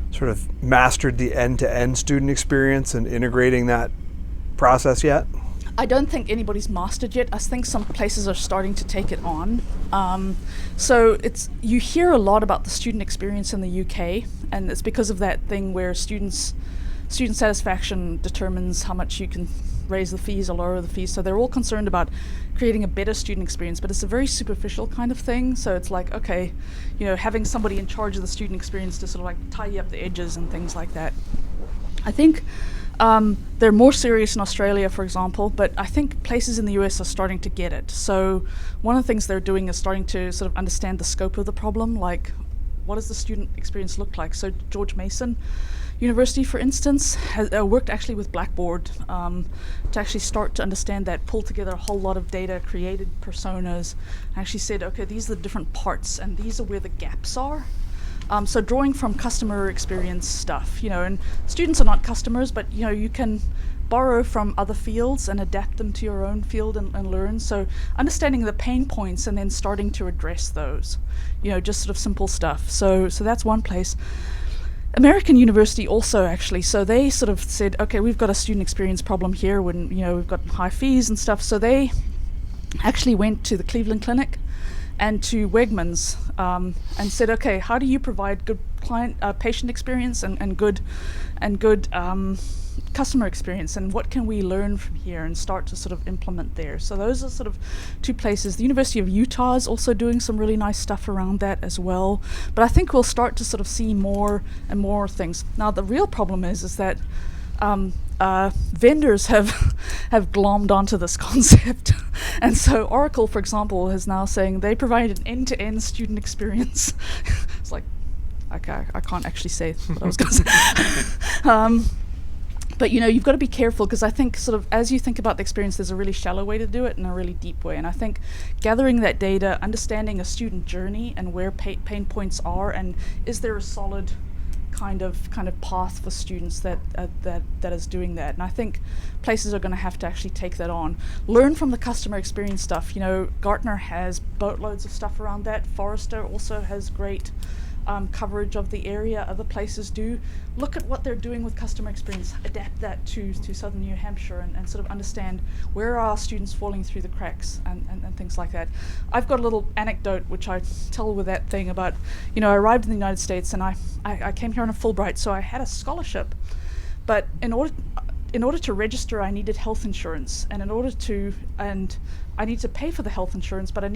sort of mastered the end-to-end student experience and integrating that process yet? I don't think anybody's mastered yet. I think some places are starting to take it on. So you hear a lot about the student experience in the UK, and it's because of that thing where student satisfaction determines how much you can raise the fees or lower the fees. So they're all concerned about creating a better student experience, but it's a very superficial kind of thing. So it's like, okay, you know, having somebody in charge of the student experience to sort of like tidy up the edges and things like that. I think they're more serious in Australia, for example, but I think places in the US are starting to get it. So one of the things they're doing is starting to sort of understand the scope of the problem, like what does the student experience look like? So George Mason University, for instance, has worked actually with Blackboard to actually start to understand that, pull together a whole lot of data, created personas, actually said, okay, these are the different parts and these are where the gaps are. So drawing from customer experience stuff, you know, and students are not customers, but, you know, you can borrow from other fields and adapt them to your own field and learn. So understanding the pain points and then starting to address those, you know, just sort of simple stuff. So that's one place. American University also, actually, so they sort of said, okay, we've got a student experience problem here when, you know, we've got high fees and stuff. So they actually went to the Cleveland Clinic and to Wegmans and said, okay, how do you provide good patient experience and good customer experience, and what can we learn from here and start to sort of implement there? So those are sort of two places. The University of Utah is also doing some really nice stuff around that as well. But I think we'll start to sort of see more and more things. Now the real problem is that vendors have glommed onto this concept. And so Oracle, for example, is now saying they provide an end-to-end student experience. It's like, okay, I can't actually say what I was going to say. But, you know, you've got to be careful, because I think sort of as you think about the experience, there's a really shallow way to do it and a really deep way. And I think gathering that data, understanding a student journey and where pain points are, and is there a solid kind of path for students that is doing that. And I think places are going to have to actually take that on. Learn from the customer experience stuff. You know, Gartner has boatloads of stuff around that. Forrester also has great coverage of the area. Other places do. Look at what they're doing with customer experience, adapt that to southern New Hampshire, and sort of understand where are students falling through the cracks and things like that. I've got a little anecdote which I tell with that thing about, you know, I arrived in the United States and I came here on a Fulbright, so I had a scholarship, but in order to register I needed health insurance, and I need to pay for the health insurance, but I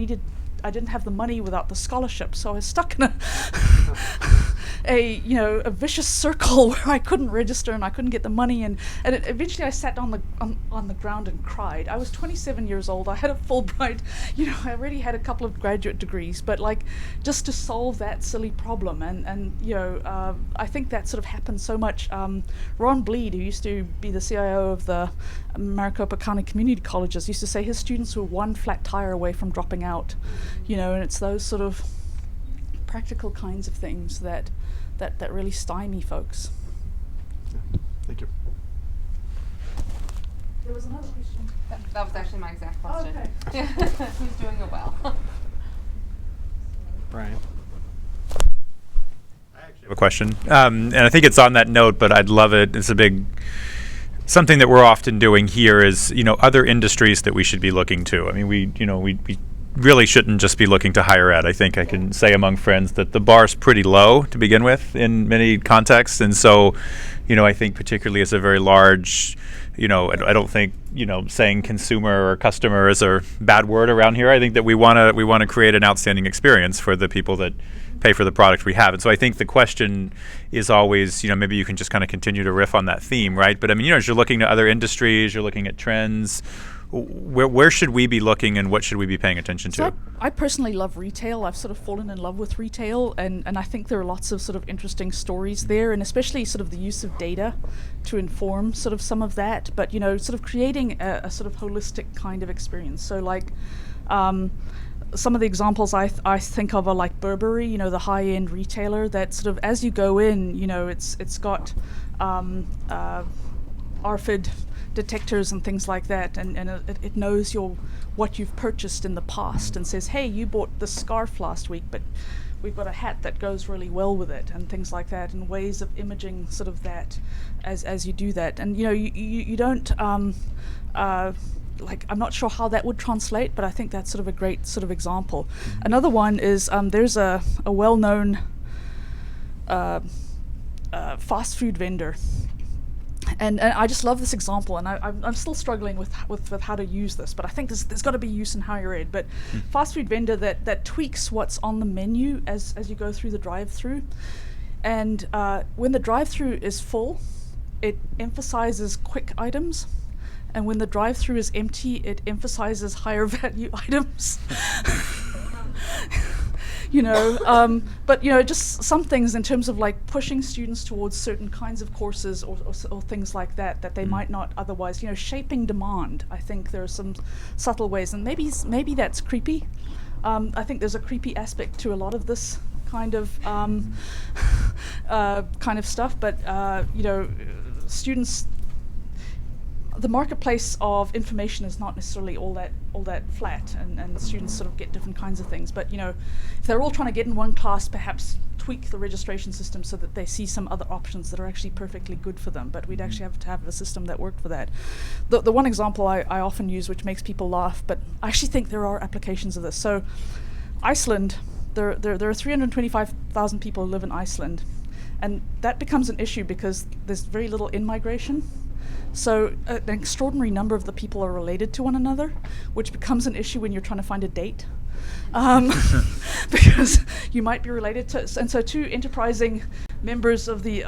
didn't have the money without the scholarship, so I was stuck in a vicious circle where I couldn't register and I couldn't get the money, and eventually I sat on the ground and cried. I was 27 years old. I had a Fulbright, I already had a couple of graduate degrees, but like just to solve that silly problem, and I think that sort of happened so much. Ron Bleed, who used to be the CIO of the Maricopa County Community Colleges, used to say his students were one flat tire away from dropping out, and it's those sort of practical kinds of things that really stymie folks. Thank you. There was another question. That was actually my exact question. Okay. Who's doing it well? Brian. have a question, and I think it's on that note, but I'd love it. It's something that we're often doing here is, other industries that we should be looking to. I mean, we really shouldn't just be looking to higher ed. I think I can say among friends that the bar's pretty low to begin with in many contexts, and so, I think particularly as a very large, I don't think saying consumer or customer is a bad word around here. I think that we want to create an outstanding experience for the people that pay for the product we have. And so I think the question is always, maybe you can just kind of continue to riff on that theme, right? But I mean, as you're looking to other industries, you're looking at trends, where should we be looking and what should we be paying attention to? I personally love retail. I've sort of fallen in love with retail, and I think there are lots of sort of interesting stories there, and especially sort of the use of data to inform sort of some of that, but sort of creating a sort of holistic kind of experience. So like some of the examples I think of are like Burberry, the high-end retailer that sort of, as you go in, it's got RFID detectors and things like that, and it knows what you've purchased in the past and says, hey, you bought this scarf last week, but we've got a hat that goes really well with it, and things like that, and ways of imaging sort of that as you do that. And you don't I'm not sure how that would translate, but I think that's sort of a great sort of example. Mm-hmm. Another one is there's a well-known fast food vendor. And I just love this example, and I'm still struggling with how to use this, but I think there's got to be use in higher ed. But fast food vendor that tweaks what's on the menu as you go through the drive-through, and when the drive-through is full, it emphasizes quick items, and when the drive-through is empty, it emphasizes higher value items. But just some things in terms of like pushing students towards certain kinds of courses or things like that they might not otherwise, shaping demand. I think there are some subtle ways, and maybe that's creepy. I think there's a creepy aspect to a lot of this kind of stuff, but students, the marketplace of information is not necessarily all that flat, and students sort of get different kinds of things. But if they're all trying to get in one class, perhaps tweak the registration system so that they see some other options that are actually perfectly good for them. But we'd actually have to have a system that worked for that. The one example I often use, which makes people laugh, but I actually think there are applications of this. So Iceland, there are 325,000 people who live in Iceland, and that becomes an issue because there's very little in-migration. So an extraordinary number of the people are related to one another, which becomes an issue when you're trying to find a date, because you might be related to. And so, two enterprising members of the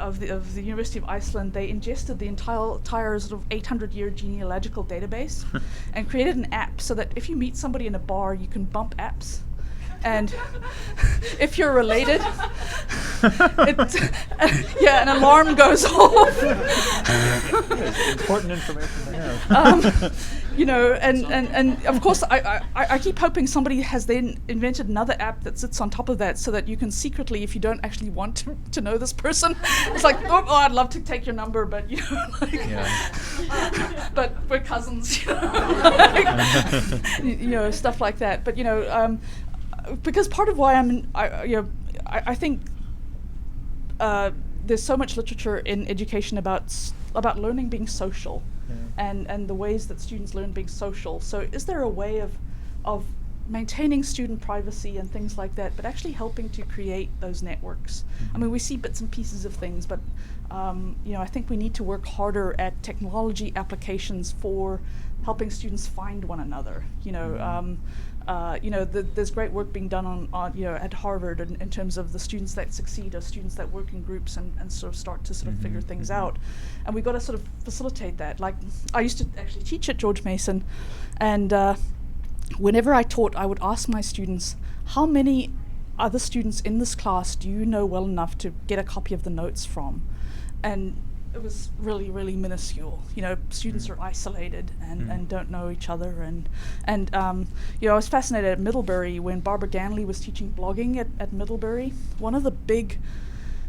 University of Iceland, they ingested the entire sort of 800-year genealogical database, and created an app so that if you meet somebody in a bar, you can bump apps. And if you're related, an alarm goes off. Important information to have. And of course, I keep hoping somebody has then invented another app that sits on top of that, so that you can secretly, if you don't actually want to know this person, it's like, oh, I'd love to take your number, but but we're cousins, stuff like that. But because part of why I think there's so much literature in education about learning being social, and the ways that students learn being social. So is there a way of maintaining student privacy and things like that, but actually helping to create those networks. I mean, we see bits and pieces of things, but I think we need to work harder at technology applications for helping students find one another. There's great work being done on at Harvard in terms of the students that succeed or students that work in groups and sort of start to sort of figure things out. And we've got to sort of facilitate that. Like, I used to actually teach at George Mason, and whenever I taught, I would ask my students, how many other students in this class do you know well enough to get a copy of the notes from? And it was really, really minuscule. Students are isolated and don't know each other. And I was fascinated at Middlebury when Barbara Ganley was teaching blogging at Middlebury. One of the big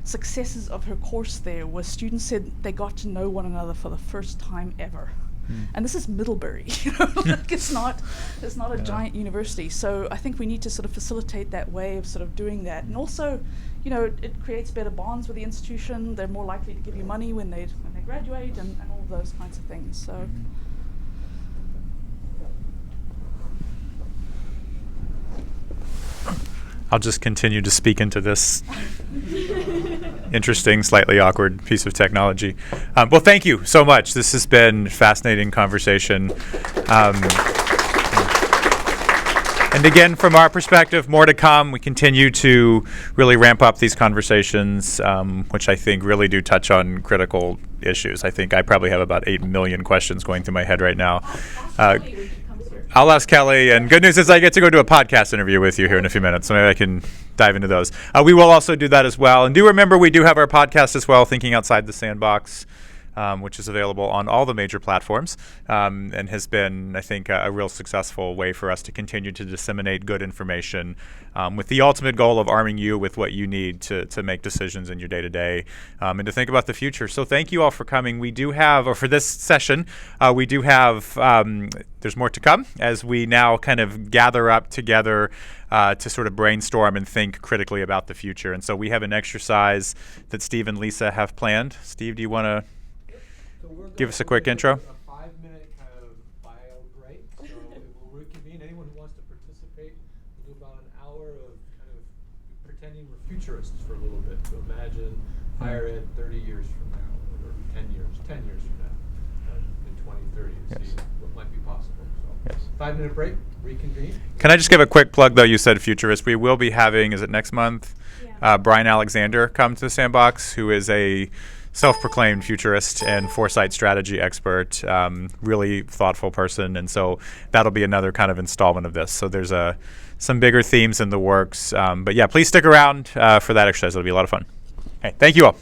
successes of her course there was students said they got to know one another for the first time ever. And this is Middlebury, like it's not a giant university. So I think we need to sort of facilitate that way of sort of doing that. And also, it creates better bonds with the institution. They're more likely to give you money when they graduate and all of those kinds of things. So. I'll just continue to speak into this interesting, slightly awkward piece of technology. Well, thank you so much. This has been a fascinating conversation. And again, from our perspective, more to come. We continue to really ramp up these conversations, which I think really do touch on critical issues. I think I probably have about 8 million questions going through my head right now. I'll ask Kelly, and good news is I get to go do a podcast interview with you here in a few minutes, so maybe I can dive into those. We will also do that as well. And do remember, we do have our podcast as well, Thinking Outside the Sandbox, which is available on all the major platforms, and has been, I think, a real successful way for us to continue to disseminate good information with the ultimate goal of arming you with what you need to make decisions in your day-to-day and to think about the future. So thank you all for coming. We do have, or for this session, we do have, there's more to come as we now kind of gather up together to sort of brainstorm and think critically about the future. And so we have an exercise that Steve and Lisa have planned. Steve, do you want to give us a quick intro? A 5-minute kind of bio break. So it will reconvene. Anyone who wants to participate, we'll do about an hour of kind of pretending we're futurists for a little bit. So imagine higher ed 30 years from now, or 10 years from now, in 2030, and see what might be possible. So 5-minute break, reconvene. Can I just give a quick plug, though? You said futurist. We will be having, is it next month? Yeah. Brian Alexander come to the Sandbox, who is a self-proclaimed futurist and foresight strategy expert, really thoughtful person, and so that'll be another kind of installment of this. So there's some bigger themes in the works, but yeah, please stick around for that exercise. It'll be a lot of fun. Okay, thank you all.